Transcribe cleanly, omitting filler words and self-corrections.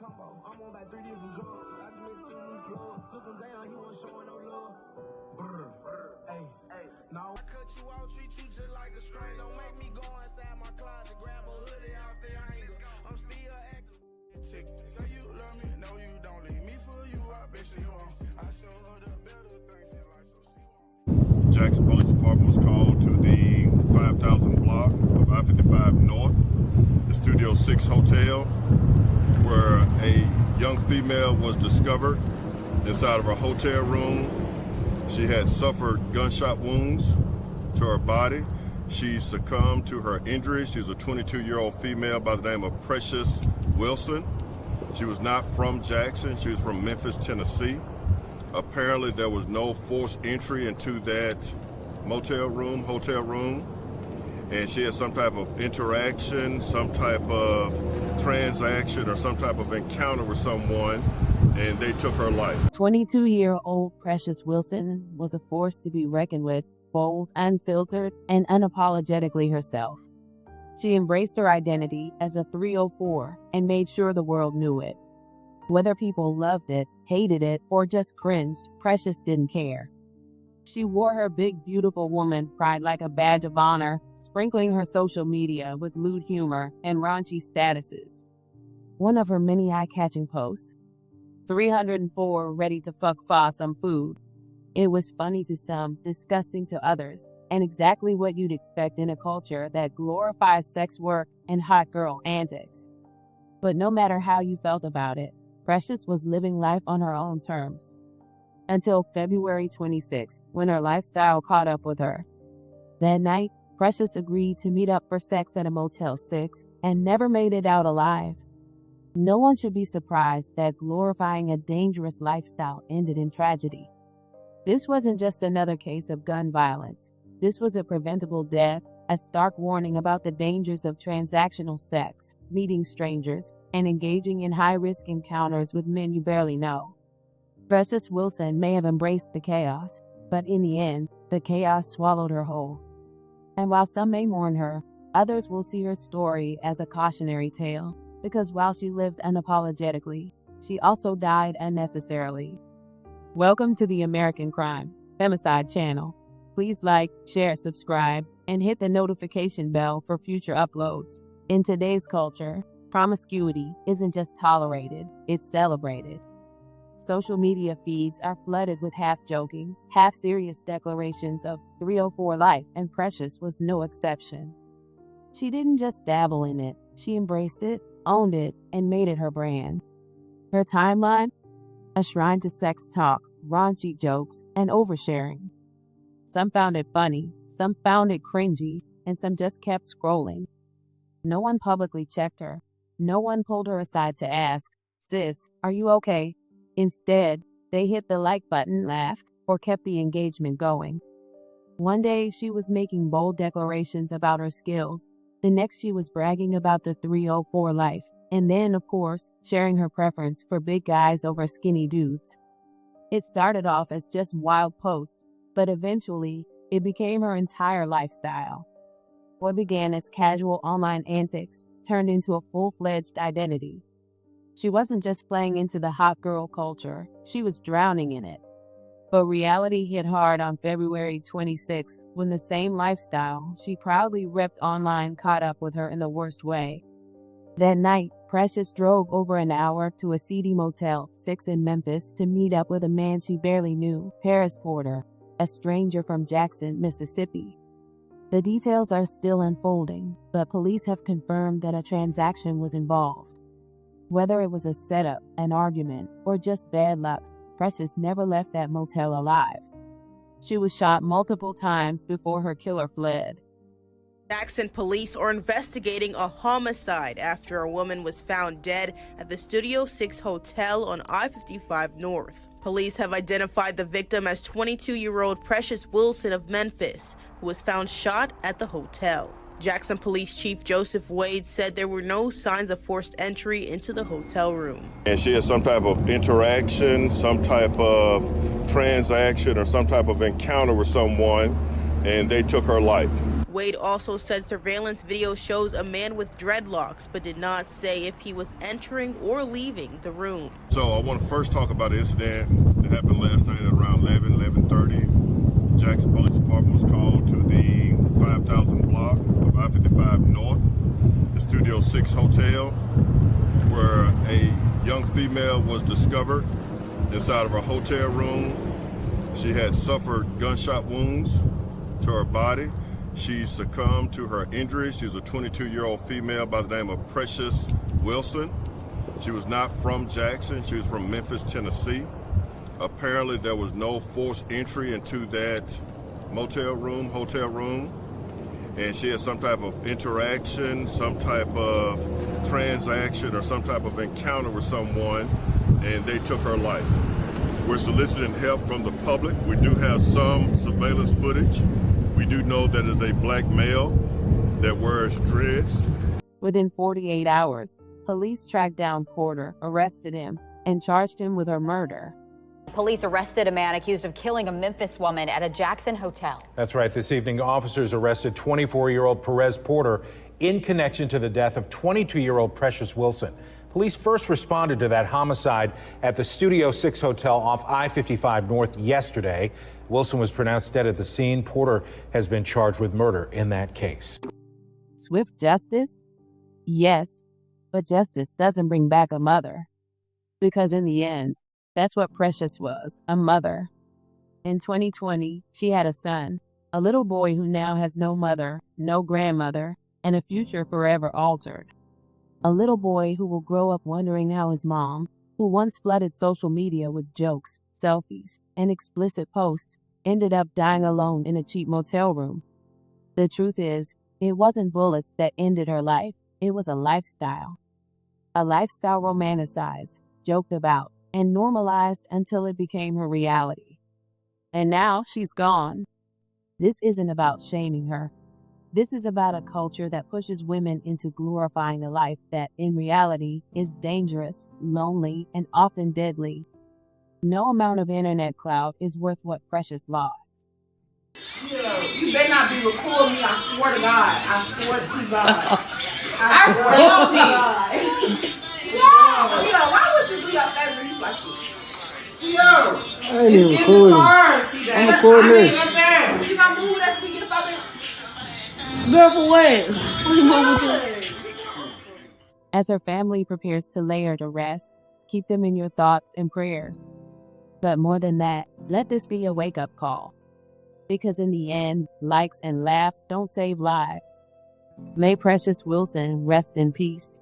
combo. I'm on like 3 different drugs. I just met 2 new plugs. Took him down, he wasn't showing no love. Hey, no. I cut you out, treat you just like a stranger. Don't make me go inside my closet, grab a hoodie out the hanger. I'm still acting. Say you love me, no you don't. Leave me for you, I bet she won't. I show her the better things in life, so she won't. Jackson Police Department was called to the 5000 block of I-55 North, the Studio 6 Hotel, where a young female was discovered inside of her hotel room. She had suffered gunshot wounds to her body. She succumbed to her injuries. She was a 22-year-old female by the name of Precious Wilson. She was not from Jackson. She was from Memphis, Tennessee. Apparently, there was no forced entry into that hotel room, and she had some type of interaction, some type of transaction, or some type of encounter with someone, and they took her life. 22-year-old Precious Wilson was a force to be reckoned with, bold, unfiltered, and unapologetically herself. She embraced her identity as a 304 and made sure the world knew it. Whether people loved it, hated it, or just cringed, Precious didn't care. She wore her big, beautiful woman pride like a badge of honor, sprinkling her social media with lewd humor and raunchy statuses. One of her many eye-catching posts, 304 ready to fuck for some food. It was funny to some, disgusting to others, and exactly what you'd expect in a culture that glorifies sex work and hot girl antics. But no matter how you felt about it, Precious was living life on her own terms. Until February 26, when her lifestyle caught up with her. That night, Precious agreed to meet up for sex at a Motel 6 and never made it out alive. No one should be surprised that glorifying a dangerous lifestyle ended in tragedy. This wasn't just another case of gun violence. This was a preventable death, a stark warning about the dangers of transactional sex, meeting strangers, and engaging in high-risk encounters with men you barely know. Precious Wilson may have embraced the chaos, but in the end, the chaos swallowed her whole. And while some may mourn her, others will see her story as a cautionary tale, because while she lived unapologetically, she also died unnecessarily. Welcome to the American Crime Femicide channel. Please like, share, subscribe, and hit the notification bell for future uploads. In today's culture, promiscuity isn't just tolerated, it's celebrated. Social media feeds are flooded with half-joking, half-serious declarations of 304 life, and Precious was no exception. She didn't just dabble in it, she embraced it, owned it, and made it her brand. Her timeline? A shrine to sex talk, raunchy jokes, and oversharing. Some found it funny, some found it cringy, and some just kept scrolling. No one publicly checked her. No one pulled her aside to ask, "Sis, are you okay?" Instead, they hit the like button, laughed, or kept the engagement going. One day, she was making bold declarations about her skills. The next, she was bragging about the 304 life. And then, of course, sharing her preference for big guys over skinny dudes. It started off as just wild posts, but eventually, it became her entire lifestyle. What began as casual online antics turned into a full-fledged identity. She wasn't just playing into the hot girl culture, she was drowning in it. But reality hit hard on February 26th when the same lifestyle she proudly repped online caught up with her in the worst way. That night, Precious drove over an hour to a seedy Motel 6 in Memphis to meet up with a man she barely knew, Perez Porter, a stranger from Jackson, Mississippi. The details are still unfolding, but police have confirmed that a transaction was involved. Whether it was a setup, an argument, or just bad luck, Precious never left that motel alive. She was shot multiple times before her killer fled. Jackson police are investigating a homicide after a woman was found dead at the Studio 6 Hotel on I-55 North. Police have identified the victim as 22-year-old Precious Wilson of Memphis, who was found shot at the hotel. Jackson Police Chief Joseph Wade said there were no signs of forced entry into the hotel room. And she had some type of interaction, some type of transaction, or some type of encounter with someone, and they took her life. Wade also said surveillance video shows a man with dreadlocks, but did not say if he was entering or leaving the room. So I want to first talk about the incident that happened last night at around 11:30. Jackson Police Department was called to the 5000 block of I-55 North, the Studio 6 Hotel, where a young female was discovered inside of her hotel room. She had suffered gunshot wounds to her body. She succumbed to her injuries. She was a 22-year-old female by the name of Perez Wilson. She was not from Jackson. She was from Memphis, Tennessee. Apparently, there was no forced entry into that hotel room, and she had some type of interaction, some type of transaction, or some type of encounter with someone, and they took her life. We're soliciting help from the public. We do have some surveillance footage. We do know that it's a black male that wears dreads. Within 48 hours, police tracked down Porter, arrested him, and charged him with her murder. Police arrested a man accused of killing a Memphis woman at a Jackson hotel. That's right. This evening, officers arrested 24-year-old Perez Porter in connection to the death of 22-year-old Precious Wilson. Police first responded to that homicide at the Studio 6 Hotel off I-55 North yesterday. Wilson was pronounced dead at the scene. Porter has been charged with murder in that case. Swift justice? Yes, but justice doesn't bring back a mother. Because in the end, that's what Precious was, a mother. In 2020, she had a son, a little boy who now has no mother, no grandmother, and a future forever altered. A little boy who will grow up wondering how his mom, who once flooded social media with jokes, selfies, and explicit posts, ended up dying alone in a cheap motel room. The truth is, it wasn't bullets that ended her life. It was a lifestyle. A lifestyle romanticized, joked about, and normalized until it became her reality. And now she's gone. This isn't about shaming her. This is about a culture that pushes women into glorifying a life that, in reality, is dangerous, lonely, and often deadly. No amount of internet clout is worth what Precious lost. You better not be recording me. I swear to God. I swear to God. I swear to God. Yo, why would you do your favorite music like this? Yo, I ain't even recording. I'm recording this. You gonna move that so we get up there? Girl, for what? As her family prepares to lay her to rest, keep them in your thoughts and prayers. But more than that, let this be a wake-up call. Because in the end, likes and laughs don't save lives. May Precious Wilson rest in peace.